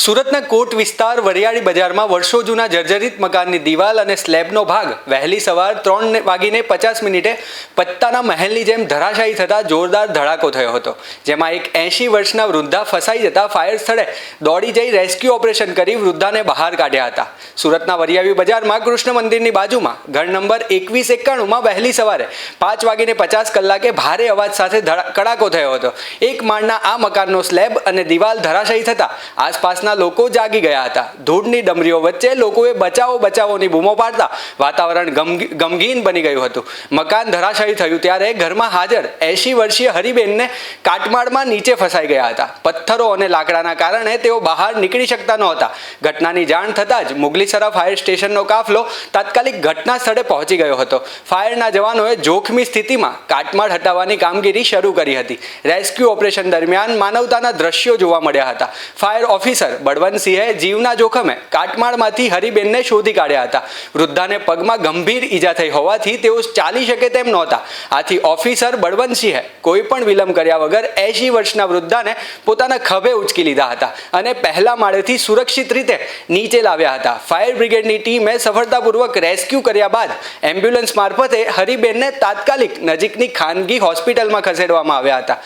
સુરતના કોટ વિસ્તાર વરિયાળી બજારમાં વર્ષો જૂના જર્જરિત મકાનની દિવાલ અને સ્લેબનો ભાગ વહેલી સવાર 3:50 પત્તાના મહેલની જેમ ધરાશાયી થતાં જોરદાર ધડાકો થયો હતો, જેમાં એક 80 વર્ષના વૃદ્ધા ફસાઈ જતા ફાયર સ્થળે દોડી જઈ રેસ્ક્યુ ઓપરેશન કરી વૃદ્ધાને બહાર કાઢ્યા હતા. સુરતના વરિયાળી બજારમાં કૃષ્ણ મંદિરની બાજુમાં ઘર નંબર 2191માં વહેલી સવારે 5:50 ભારે અવાજ સાથે કડાકો થયો હતો. એક માળના આ મકાનનો સ્લેબ અને દિવાલ ધરાશાયી થતાં આસપાસના લોકો જાગી ગયા હતા. ધૂળની ડમરીઓ વચ્ચે લોકોએ બચાવો બચાવોની બૂમો પાડતા વાતાવરણ ગમગીન બની ગયું હતું. મકાન ધરાશાયી થયું ત્યારે ઘરમાં હાજર 80 વર્ષીય હરિબેનને કાટમાળમાં નીચે ફસાઈ ગયા હતા. પથ્થરો અને લાકડાના કારણે તેઓ બહાર નીકળી શકતા નહોતા. ઘટનાની જાણ થતાં જ મુગલીસરા ફાયર સ્ટેશનનો કાફલો તાત્કાલિક ઘટના સ્થળે પહોંચી ગયો હતો. ફાયરના જવાનોએ જોખમી સ્થિતિમાં કાટમાળ હટાવવાની કામગીરી શરૂ કરી હતી. રેસ્ક્યુ ઓપરેશન દરમિયાન માનવતાના દ્રશ્યો જોવા મળ્યા હતા. ફાયર ઓફિસર બળવંતસિંહે જીવના જોખમે કાટમાળમાંથી હરિબેનને શોધી કાઢ્યા હતા. વૃદ્ધાને પગમાં ગંભીર ઈજા થઈ હોવાથી તેઓ ચાલી શકે તેમ નહોતા. આથી ઓફિસર બળવંતસિંહે કોઈ પણ વિલંબ કર્યા વગર 80 વર્ષના વૃદ્ધાને પોતાના ખભે ઉંચકી લીધા હતા અને પહેલા માળેથી સુરક્ષિત રીતે નીચે લાવ્યા હતા. ફાયર બ્રિગેડની ટીમે સફળતાપૂર્વક રેસ્ક્યુ કર્યા બાદ એમ્બ્યુલન્સ મારફતે હરિબેનને તાત્કાલિક નજીકની ખાનગી હોસ્પિટલમાં ખસેડવામાં આવ્યા હતા.